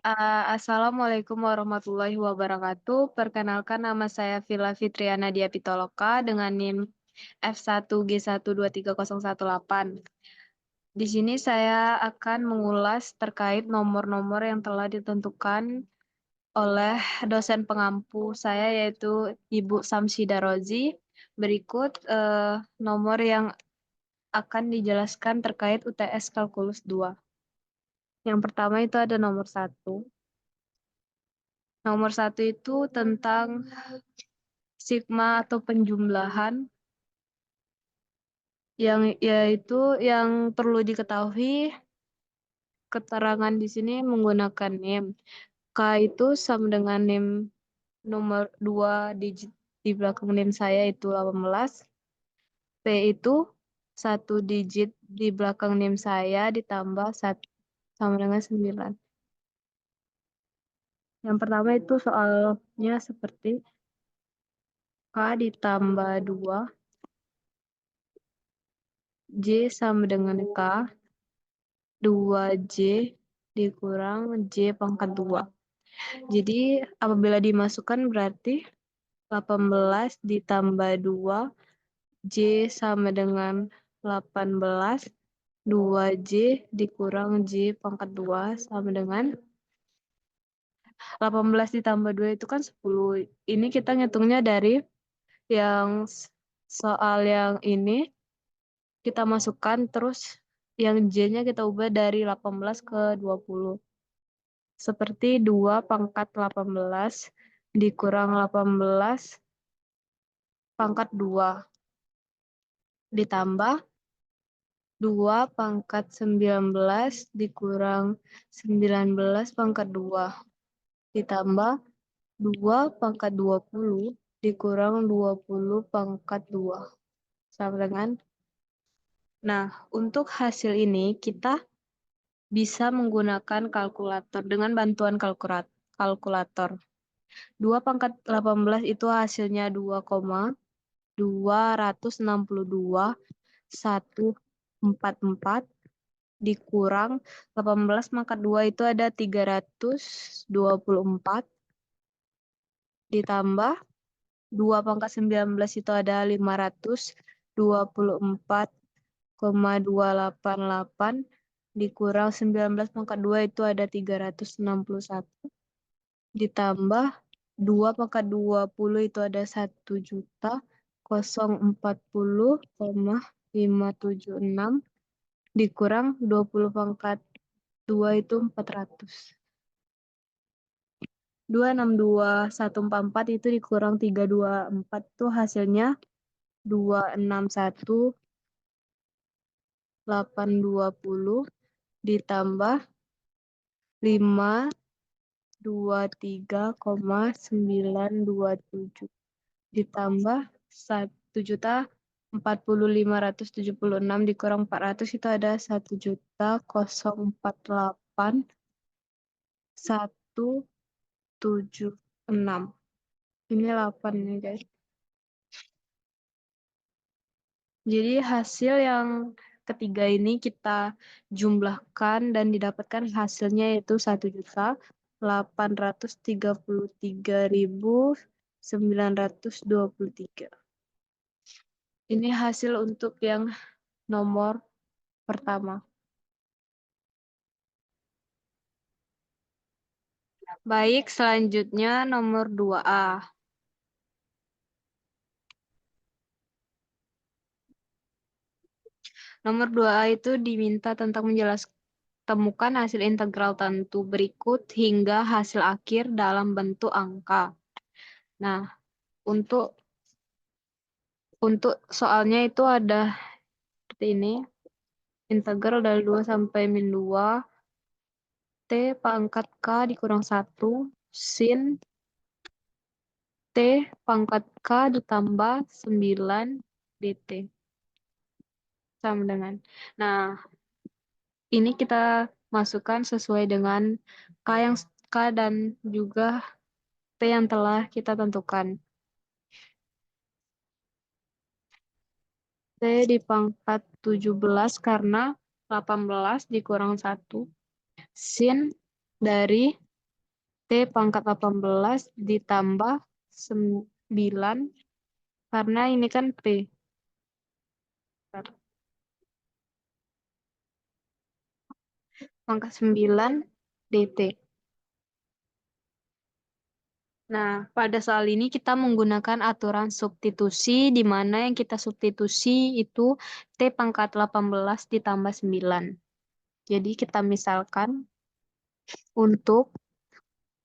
Assalamualaikum warahmatullahi wabarakatuh. Perkenalkan nama saya Villa Fitriana Dia Pitaloka dengan NIM F1G1230118. Di sini saya akan mengulas terkait nomor-nomor yang telah ditentukan oleh dosen pengampu saya yaitu Ibu Samsida Rozi. Berikut nomor yang akan dijelaskan terkait UTS Kalkulus 2. Yang pertama itu ada nomor 1. Nomor 1 itu tentang sigma atau penjumlahan yang perlu diketahui keterangan di sini menggunakan NIM. K itu sama dengan NIM nomor 2 digit di belakang NIM saya itu 18. P itu 1 digit di belakang NIM saya ditambah 1 sama dengan 9. Yang pertama itu soalnya seperti K ditambah 2, J sama dengan K, 2J dikurang J pangkat 2. Jadi apabila dimasukkan berarti 18 ditambah 2, J sama dengan 18, 2J dikurang J pangkat 2 sama dengan 18 ditambah 2 itu kan 10. Ini kita ngitungnya dari yang soal yang ini kita masukkan terus yang J-nya kita ubah dari 18 ke 20. Seperti 2 pangkat 18 dikurang 18 pangkat 2 ditambah 2 pangkat 19 dikurang 19 pangkat 2 ditambah 2 pangkat 20 dikurang 20 pangkat 2 sama dengan. Nah, untuk hasil ini kita bisa menggunakan kalkulator dengan bantuan kalkulator. 2 pangkat 18 itu hasilnya 2,262,144 dikurang 18 pangkat 2 itu ada 324 ditambah 2 pangkat 19 itu ada 524,288 dikurang 19 pangkat 2 itu ada 361 ditambah 2 pangkat 20 itu ada 1.040,576 dikurang 20 pangkat 2 itu 400. 262,144 itu dikurang 324 itu hasilnya 261,820 ditambah 523,927 ditambah 1.040.576 dikurang 400 itu ada 1.048.176. Ini 8 nih guys. Jadi hasil yang ketiga ini kita jumlahkan dan didapatkan hasilnya yaitu 1.833.923. Ini hasil untuk yang nomor pertama. Baik, selanjutnya nomor 2A. Nomor 2A itu diminta tentang menjelaskan temukan hasil integral tentu berikut hingga hasil akhir dalam bentuk angka. Nah, untuk soalnya itu ada seperti ini. Integral dari 2 sampai min 2. T pangkat K dikurang 1. Sin T pangkat K ditambah 9 dt. Sama dengan. Nah, ini kita masukkan sesuai dengan K dan juga T yang telah kita tentukan. T di pangkat 17 karena 18 dikurang 1. Sin dari T pangkat 18 ditambah 9, karena ini kan P. Pangkat 9 DT. Nah, pada soal ini kita menggunakan aturan substitusi, di mana yang kita substitusi itu T pangkat 18 ditambah 9. Jadi kita misalkan untuk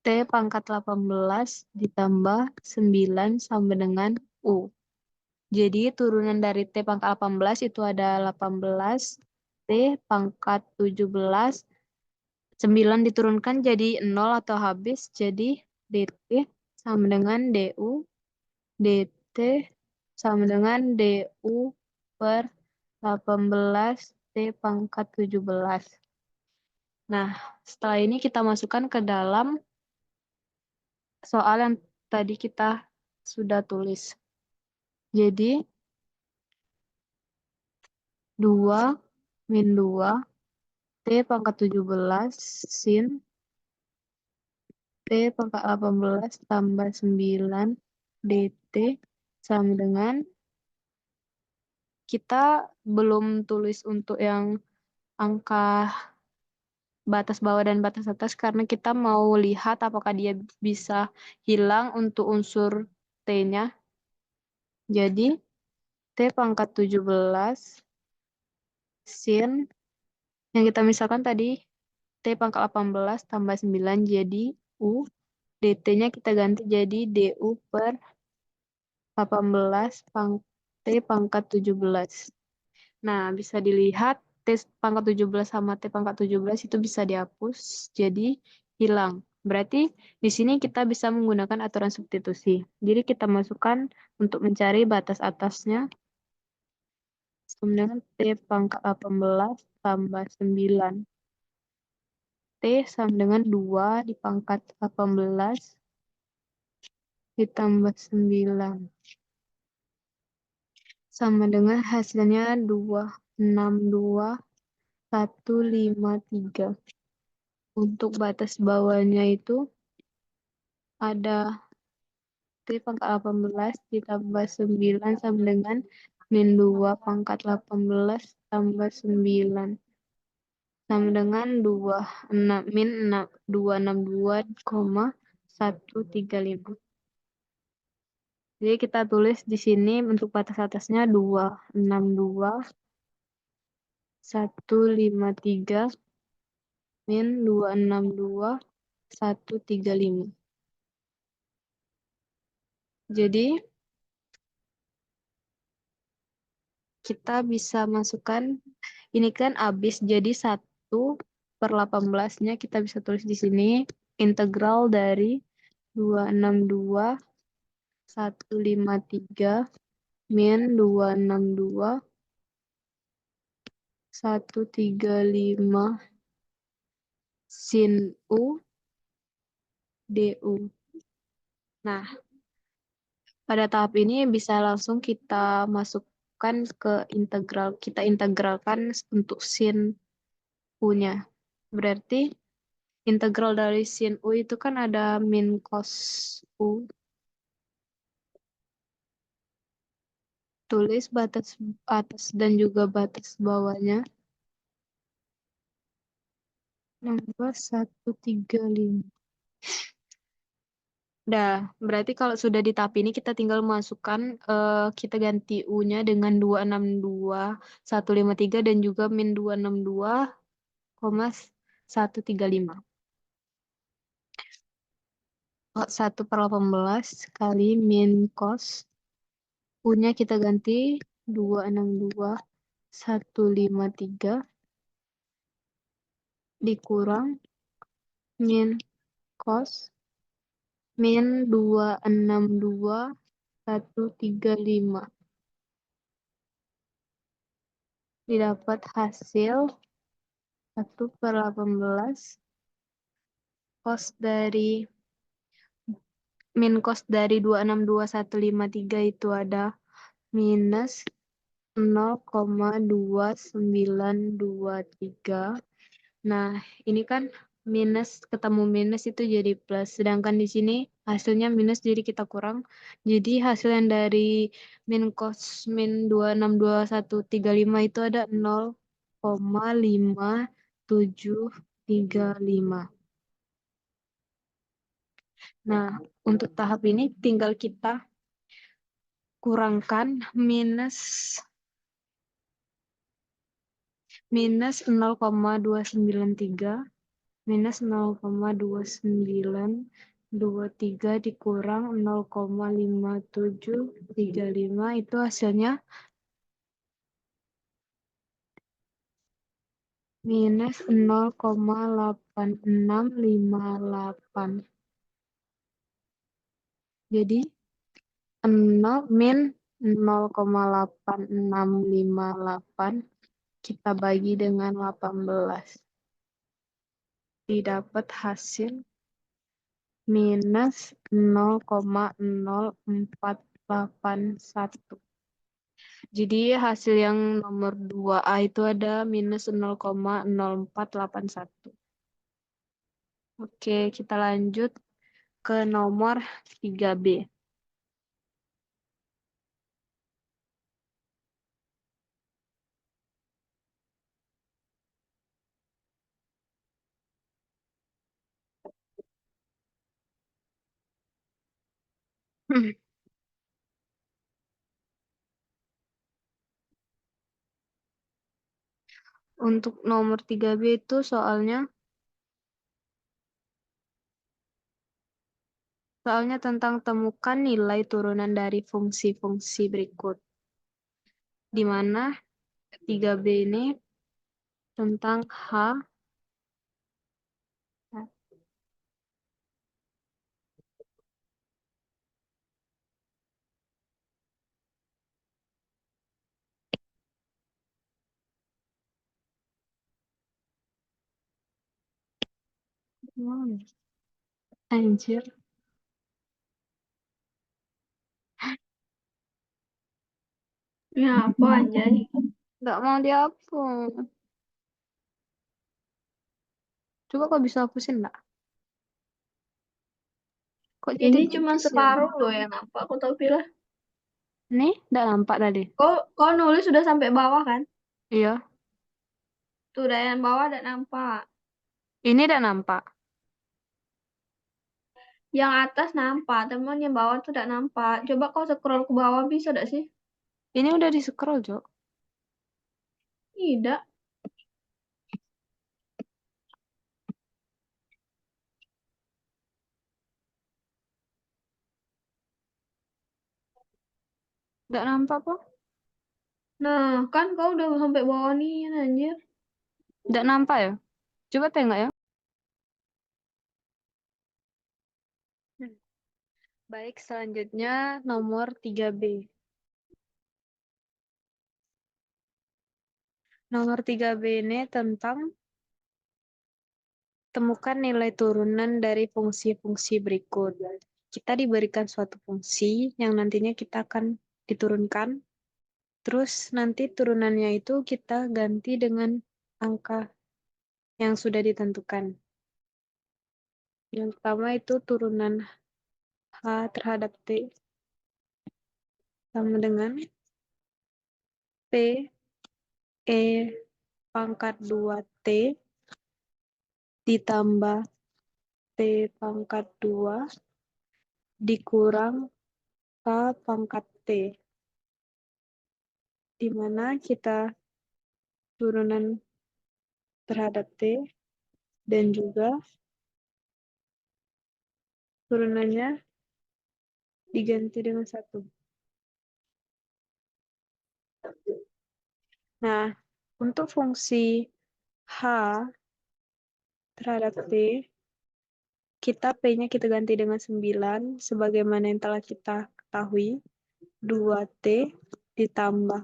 T pangkat 18 ditambah 9 sama dengan U. Jadi turunan dari T pangkat 18 itu ada 18, T pangkat 17, 9 diturunkan jadi 0 atau habis, jadi DT sama dengan DU, DT sama dengan DU per 18 T pangkat 17. Nah, setelah ini kita masukkan ke dalam soal yang tadi kita sudah tulis. Jadi, 2 min 2 T pangkat 17 sin T pangkat 18 tambah 9 DT sama dengan, kita belum tulis untuk yang angka batas bawah dan batas atas karena kita mau lihat apakah dia bisa hilang untuk unsur T-nya. Jadi, T pangkat 17 sin, yang kita misalkan tadi, T pangkat 18 tambah 9 jadi U. DT-nya kita ganti jadi DU per 18 T pangkat 17. Nah, bisa dilihat T pangkat 17 sama T pangkat 17 itu bisa dihapus, jadi hilang. Berarti di sini kita bisa menggunakan aturan substitusi. Jadi kita masukkan untuk mencari batas atasnya sama dengan T pangkat 18 tambah 9. T sama dengan 2 di pangkat 18 ditambah 9. Sama dengan hasilnya 262,153. Untuk batas bawahnya itu ada T pangkat 18 ditambah 9 sama dengan min 2 pangkat 18 tambah 9. Sama dengan 26, min 262,135. Jadi kita tulis di sini untuk batas atasnya 262,153 min 262,135. Jadi kita bisa masukkan, ini kan habis jadi 1/18-nya kita bisa tulis di sini integral dari 262,153 min 262,135 sin U DU. Nah, pada tahap ini bisa langsung kita masukkan ke integral. Kita integralkan untuk sin U-nya. Berarti integral dari sin U itu kan ada min cos U. Tulis batas atas dan juga batas bawahnya. 135. Dah, berarti kalau sudah di tahap ini kita tinggal masukkan, kita ganti U-nya dengan 262,153 dan juga min 262,135. 1/18 kali min cos. U-nya kita ganti 262,153 dikurang min cos min 262,135. Didapat hasil 1/18 cos dari min cos dari 262,153 itu ada minus 0,2923. Nah, ini kan minus ketemu minus itu jadi plus. Sedangkan di sini hasilnya minus jadi kita kurang. Jadi hasil yang dari min cos min 262135 itu ada 0,5735. Nah, untuk tahap ini tinggal kita kurangkan minus 0,293 minus 0,2923 dikurang 0,5735 itu hasilnya minus 0,8658. Jadi 0 min 0,8658 kita bagi dengan 18. Didapat hasil minus 0,0481. Jadi hasil yang nomor 2A itu ada minus 0,0481. Oke, kita lanjut ke nomor 3B. Untuk nomor 3B itu soalnya tentang temukan nilai turunan dari fungsi-fungsi berikut. Di mana 3B ini tentang H. Anjir. Ya, apa anjay? Nggak mau dihapus. Coba kau bisa hapusin nggak? Kok jadi Ini cuma tipis ya? separuh loh yang nampak. Aku tahu pilih. Nih, nggak nampak tadi. Kau nulis sudah sampai bawah kan? Iya, Tuh, dari yang bawah ada nampak. ini udah nampak. Yang atas nampak, teman yang bawah tuh tidak nampak. Coba kau scroll ke bawah bisa tidak sih? Ini udah di scroll, Jo. Tidak. Nggak nampak kok. Nah, kan kau udah sampai bawah nih, anjir. Nggak nampak ya? Coba tengok ya. Baik, selanjutnya nomor 3B. Nomor 3B ini tentang temukan nilai turunan dari fungsi-fungsi berikut. Kita diberikan suatu fungsi yang nantinya kita akan diturunkan. Terus nanti turunannya itu kita ganti dengan angka yang sudah ditentukan. Yang pertama itu turunan H terhadap T sama dengan P E pangkat 2T ditambah T pangkat 2 dikurang K pangkat T, di mana kita turunan terhadap T dan juga turunannya diganti dengan 1. Nah, untuk fungsi H terhadap T, kita P-nya kita ganti dengan 9, sebagaimana yang telah kita ketahui. 2T ditambah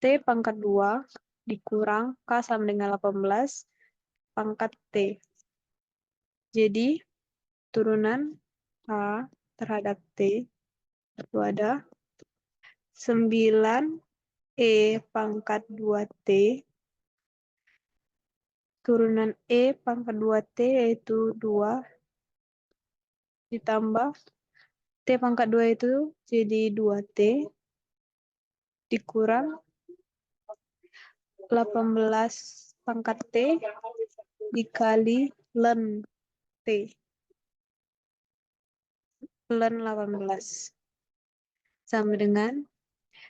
T pangkat 2 dikurang K sama dengan 18 pangkat T. Jadi, turunan H terhadap T itu ada 9E pangkat 2T turunan E pangkat 2T yaitu 2 ditambah T pangkat 2 itu jadi 2T dikurang 18 pangkat T dikali ln T. Ln 18. Sama dengan,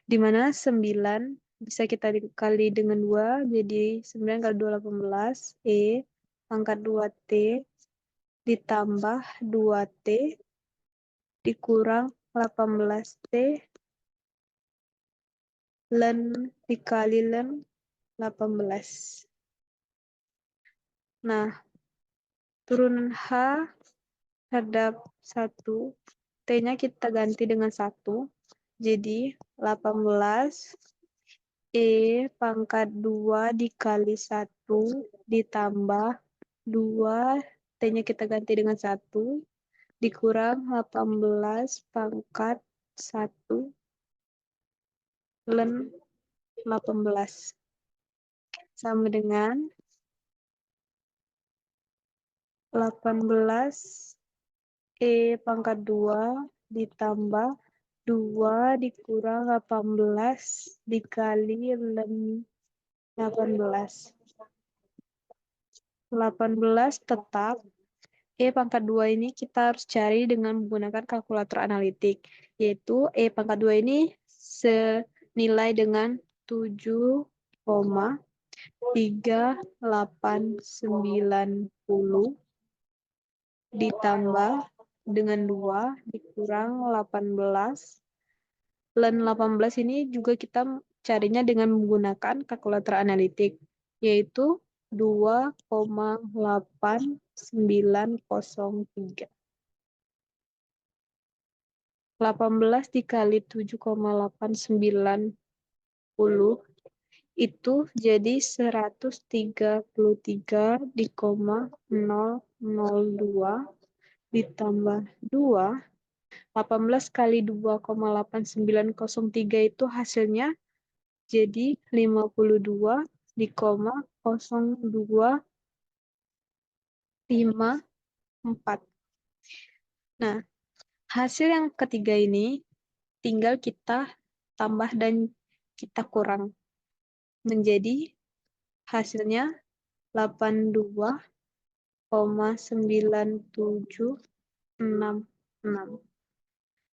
di mana 9 bisa kita dikali dengan 2, jadi 9 kali 2, 18. E pangkat 2T ditambah 2T dikurang 18T ln dikali ln 18. Nah, turunan H terhadap 1, T-nya kita ganti dengan 1, jadi 18 E pangkat 2 dikali 1 ditambah 2, T-nya kita ganti dengan 1, dikurang 18 pangkat 1 ln 18. Sama dengan 18 E pangkat 2 ditambah 2 dikurang 18 dikali ln 18. 18 tetap. E pangkat 2 ini kita harus cari dengan menggunakan kalkulator analitik, yaitu E pangkat 2 ini senilai dengan 7,3890 ditambah dengan 2 dikurang 18. Ln 18 ini juga kita carinya dengan menggunakan kalkulator analitik, yaitu 2,8903. 18 dikali 7,8910 itu jadi 133,002 ditambah 2. 18 kali 2,8903 itu hasilnya jadi 52,0254. Nah, hasil yang ketiga ini tinggal kita tambah dan kita kurang. Menjadi hasilnya 82,9766.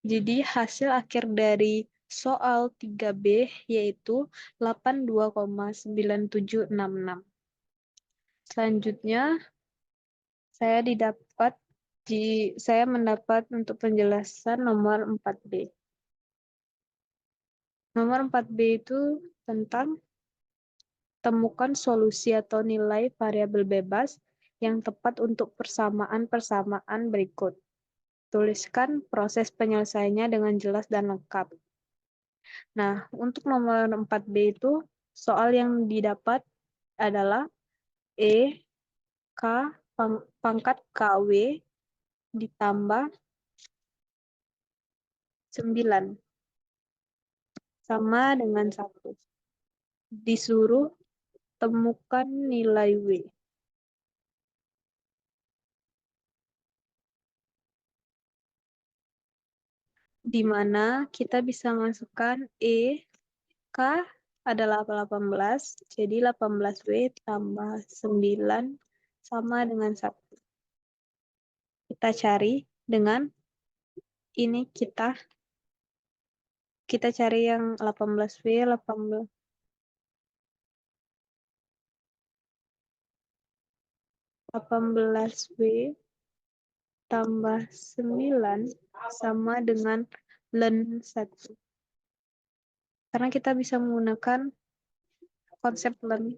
Jadi hasil akhir dari soal 3B yaitu 82,9766. Selanjutnya saya mendapat untuk penjelasan nomor 4B. Nomor 4B itu tentang temukan solusi atau nilai variabel bebas yang tepat untuk persamaan-persamaan berikut. Tuliskan proses penyelesaiannya dengan jelas dan lengkap. Nah, untuk nomor 4B itu, soal yang didapat adalah E, K, pangkat KW ditambah 9 sama dengan 1. Disuruh temukan nilai W. Di mana kita bisa masukkan E, K adalah 18, jadi 18W tambah 9 sama dengan 1. Kita cari dengan ini kita cari yang 18W, 18W tambah 9 sama dengan ln 1. Karena kita bisa menggunakan konsep ln,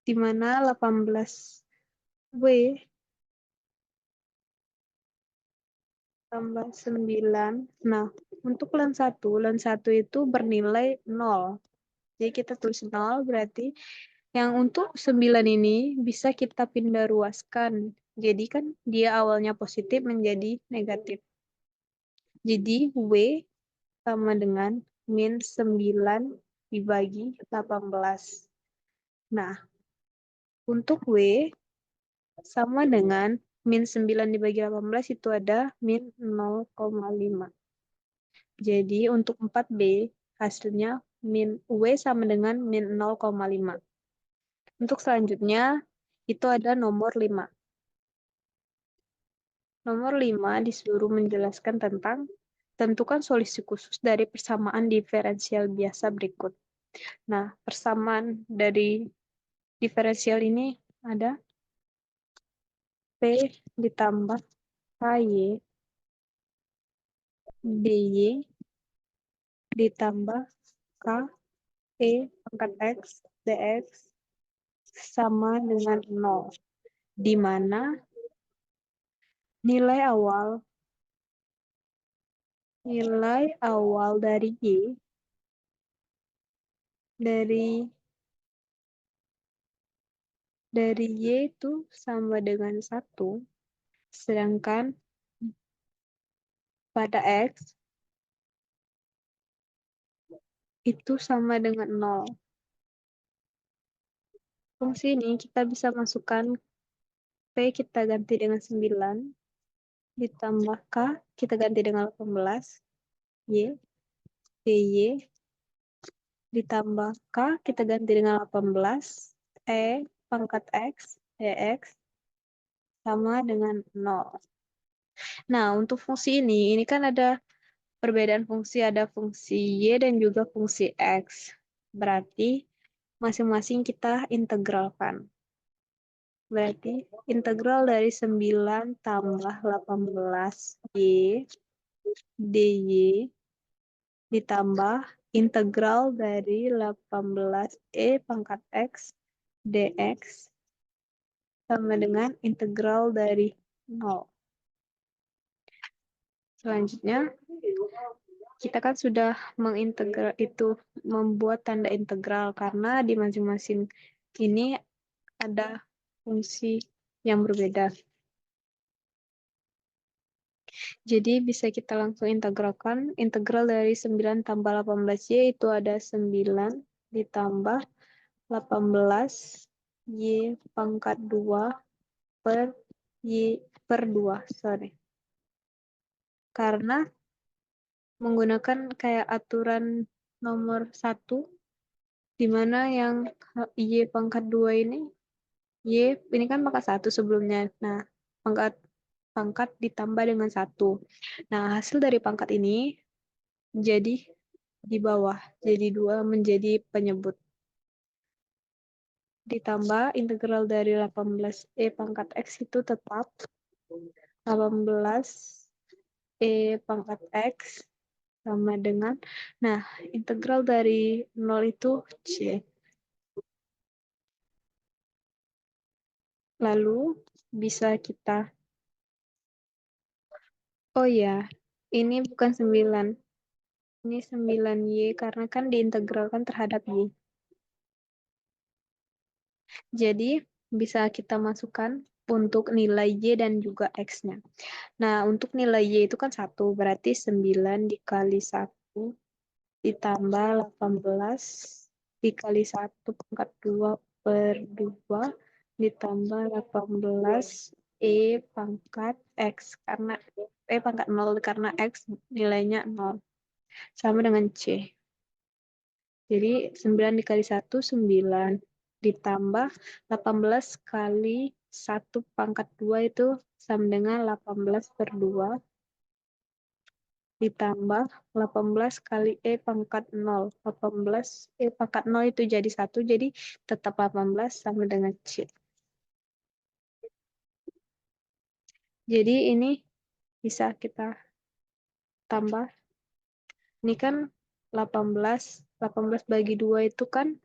di mana 18W tambah 9. Nah, untuk ln 1 itu bernilai 0. Jadi kita tulis 0, berarti yang untuk 9 ini bisa kita pindah ruaskan. Jadi kan dia awalnya positif menjadi negatif. Jadi W sama dengan min 9 dibagi 18. Nah, untuk W sama dengan min 9 dibagi 18 itu ada min 0,5. Jadi untuk 4B hasilnya min W sama dengan min 0,5. Untuk selanjutnya itu ada nomor 5. Nomor 5 disuruh menjelaskan tentang tentukan solusi khusus dari persamaan diferensial biasa berikut. Nah, persamaan dari diferensial ini ada P ditambah KY DY ditambah K E pangkat X DX sama dengan 0, di mana nilai awal dari Y dari Y itu sama dengan 1, sedangkan pada X itu sama dengan 0. Fungsi ini kita bisa masukkan P kita ganti dengan 9, ditambah K kita ganti dengan 18, Y, DY, ditambah K kita ganti dengan 18, E pangkat X, DX, sama dengan 0. Nah, untuk fungsi ini kan ada perbedaan fungsi, ada fungsi Y dan juga fungsi X. Berarti masing-masing kita integralkan. Berarti integral dari 9 tambah 18Y DY ditambah integral dari 18E pangkat X dx sama dengan integral dari 0. Selanjutnya, kita kan sudah mengintegral itu, membuat tanda integral karena di masing-masing ini ada fungsi yang berbeda. Jadi bisa kita langsung integralkan. Integral dari 9 tambah 18Y itu ada 9 ditambah 18Y pangkat 2 per Y per 2. Sorry. Karena menggunakan kayak aturan nomor 1, di mana yang Y pangkat 2 Y ini kan pangkat 1 sebelumnya. Nah, pangkat ditambah dengan 1. Nah, hasil dari pangkat ini jadi di bawah, jadi 2 menjadi penyebut. Ditambah integral dari 18E pangkat X itu tetap 18E pangkat X sama dengan, nah, integral dari 0 itu C. Lalu bisa kita, oh ya, ini bukan 9. Ini 9Y karena kan diintegralkan terhadap Y. Jadi bisa kita masukkan untuk nilai Y dan juga X-nya. Nah, untuk nilai Y itu kan 1, berarti 9 dikali 1 ditambah 18 dikali 1 pangkat 2 per 2 ditambah 18 E pangkat X karena E pangkat 0 karena X nilainya 0 sama dengan C. Jadi 9 dikali 1 9 ditambah 18 kali 1 pangkat 2 itu sama dengan 18 per 2 ditambah 18 kali E pangkat 0. 18 E pangkat 0 itu jadi 1, jadi tetap 18 sama dengan C. Jadi ini bisa kita tambah. Ini kan 18 bagi 2 itu kan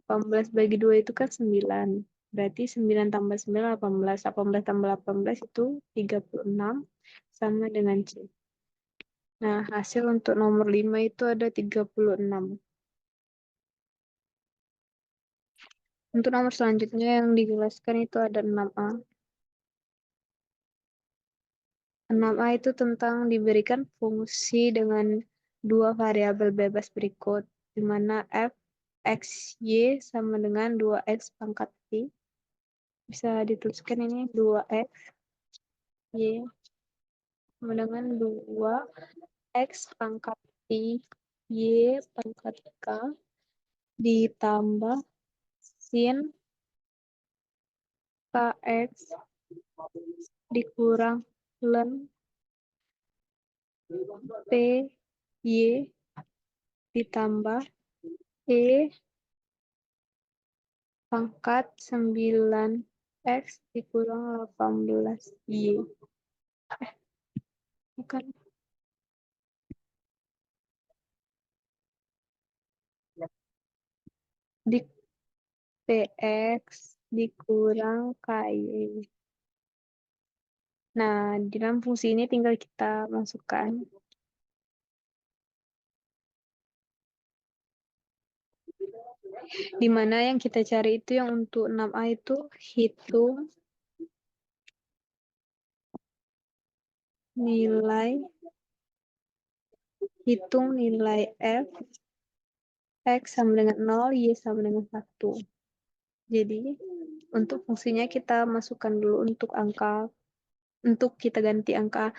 18 bagi 2 itu kan 9. Berarti 9 tambah 9 18. 18 tambah 18 itu 36 sama dengan C. Nah, hasil untuk nomor 5 itu ada 36. Untuk nomor selanjutnya yang dijelaskan itu ada 6A. 6A itu tentang diberikan fungsi dengan dua variabel bebas berikut, di mana F XY sama dengan 2X pangkat Y. Bisa dituliskan ini 2X Y sama dengan 2X pangkat Y pangkat K ditambah sin KX dikurang len PY ditambah E pangkat 9X dikurang 18Y. Bukan. Di PX dikurang KY. Nah, di dalam fungsi ini tinggal kita masukkan. Di mana yang kita cari itu yang untuk 6A itu hitung nilai F X sama dengan 0, Y sama dengan 1. Jadi, untuk fungsinya kita masukkan dulu untuk kita ganti angka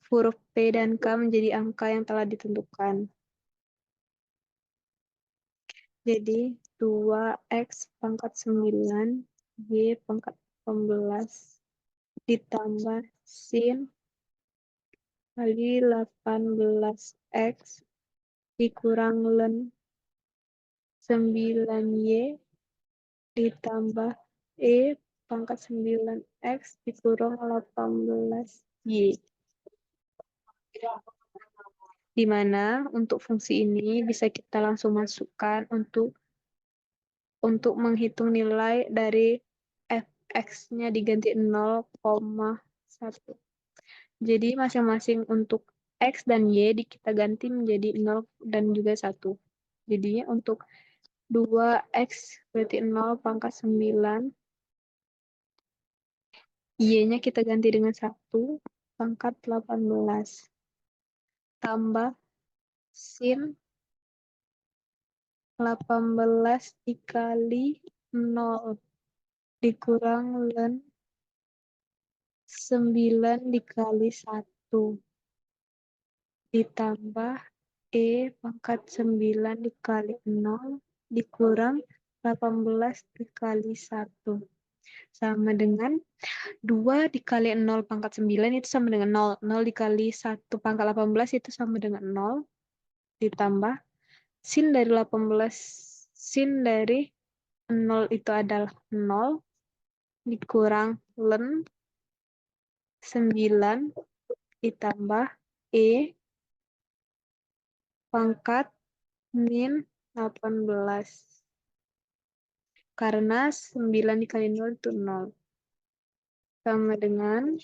huruf P dan K menjadi angka yang telah ditentukan. Jadi, 2X pangkat 9, Y pangkat 18, ditambah sin kali 18X dikurang len 9Y ditambah E pangkat 9X dikurang 18Y. Di mana untuk fungsi ini bisa kita langsung masukkan untuk menghitung nilai dari fx-nya diganti 0,1. Jadi masing-masing untuk x dan y kita ganti menjadi 0 dan juga 1. Jadi untuk 2x berarti 0 pangkat 9. Y-nya kita ganti dengan 1 pangkat 18. Tambah sin 18 dikali 0 dikurang len 9 dikali 1 ditambah E pangkat 9 dikali 0 dikurang 18 dikali 1 sama dengan 2 dikali 0 pangkat 9 itu sama dengan 0. 0 dikali 1 pangkat 18 itu sama dengan 0 ditambah sin dari 18 sin dari 0 itu adalah 0 dikurang len 9 ditambah E pangkat min 18. Karena 9 dikali 0 itu 0. Sama dengan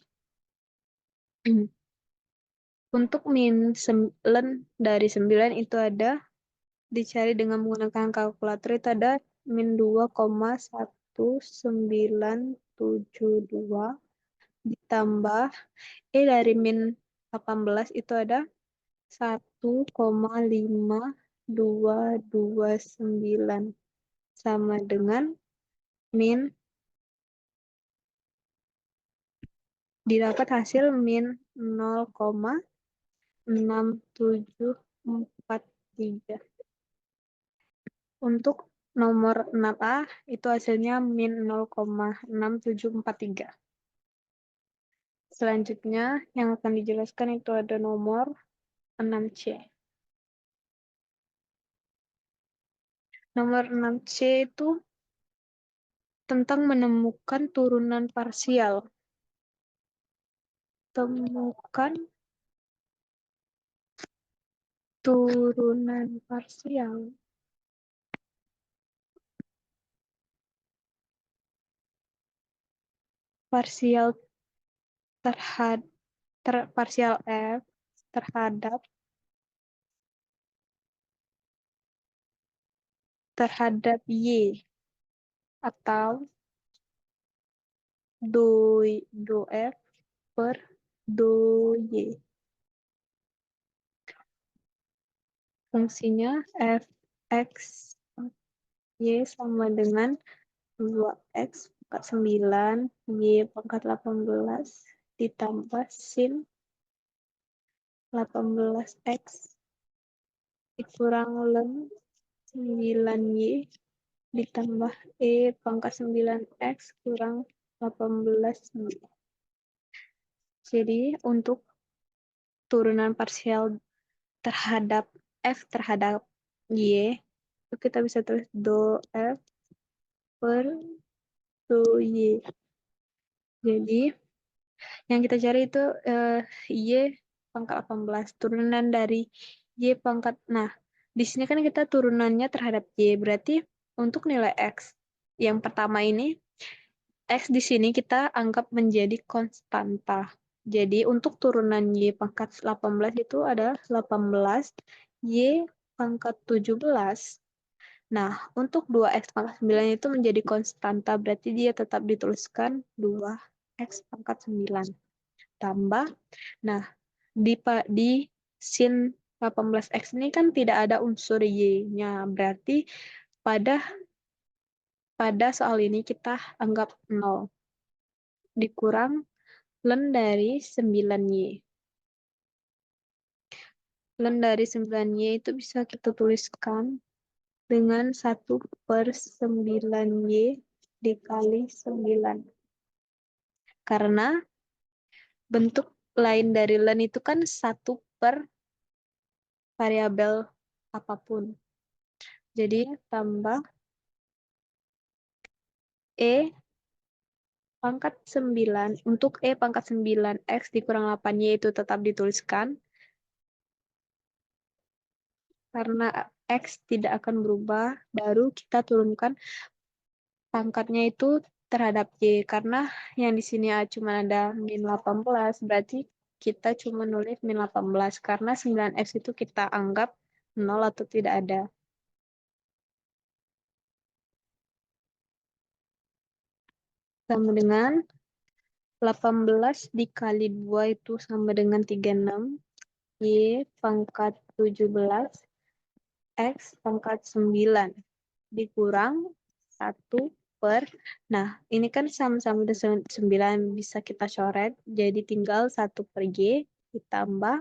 untuk min len dari 9 itu ada dicari dengan menggunakan kalkulator itu ada min 2,1972 ditambah E dari min 18 itu ada 1,5229 sama dengan min didapat hasil min 0,6743. Untuk nomor 6A itu hasilnya min 0,6743. Selanjutnya yang akan dijelaskan itu ada nomor 6C. Nomor 6C itu tentang menemukan turunan parsial. Temukan turunan parsial. Parsial parsial F terhadap Y atau do F per do Y. Fungsinya F X Y sama dengan 2X pangkat 9 Y pangkat 18 ditambah sin 18X dikurang ln 9Y ditambah pangkat 9X kurang 18Y. Jadi untuk turunan parsial terhadap F terhadap Y, itu kita bisa tulis do F per do Y. Jadi yang kita cari itu Y pangkat 18, turunan dari Y pangkat. Nah, di sini kan kita turunannya terhadap Y, berarti untuk nilai X yang pertama ini, X di sini kita anggap menjadi konstanta. Jadi untuk turunan Y pangkat 18 itu ada 18, Y pangkat 17. Nah, untuk 2X pangkat 9 itu menjadi konstanta, berarti dia tetap dituliskan 2X pangkat 9. Tambah, nah, di sin 18X ini kan tidak ada unsur Y-nya, berarti pada soal ini kita anggap 0. Dikurang ln dari 9Y. Ln dari 9Y itu bisa kita tuliskan dengan 1/9Y dikali 9. Karena bentuk lain dari ln itu kan 1 per variabel apapun. Jadi tambah E pangkat 9. Untuk E pangkat 9X dikurang 8Y itu tetap dituliskan. Karena X tidak akan berubah, baru kita turunkan pangkatnya itu terhadap Y. Karena yang di sini cuma ada min 18, berarti kita cuma nulis min 18. Karena 9X itu kita anggap 0 atau tidak ada. Sama dengan 18 dikali 2 itu sama dengan 36. Y pangkat 17. X pangkat 9. Dikurang 1 per. Nah, ini kan sama-sama udah 9 bisa kita coret. Jadi tinggal 1 per Y ditambah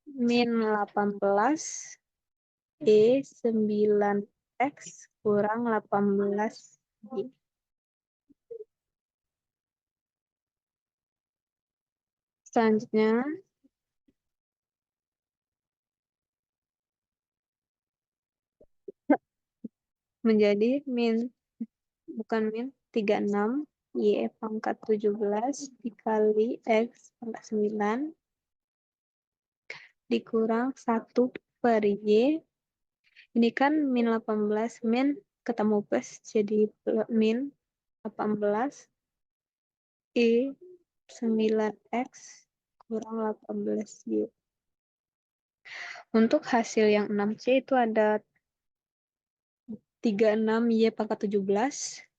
min 18 Y 9X kurang 18 Y. Selanjutnya, menjadi bukan min, 36 Y pangkat 17 dikali X pangkat 9 dikurang 1 per Y. Ini kan min 18, min ketemu plus, jadi min 18 Y 9X kurang 18Y. Untuk hasil yang 6C itu ada 36Y pangkat 17,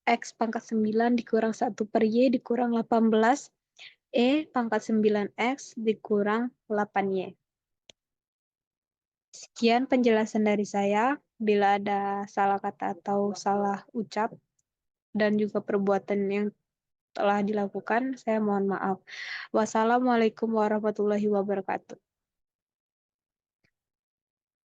X pangkat 9 dikurang 1 per Y dikurang 18, E pangkat 9X dikurang 8Y. Sekian penjelasan dari saya. Bila ada salah kata atau salah ucap dan juga perbuatan yang telah dilakukan, saya mohon maaf. Wassalamualaikum warahmatullahi wabarakatuh.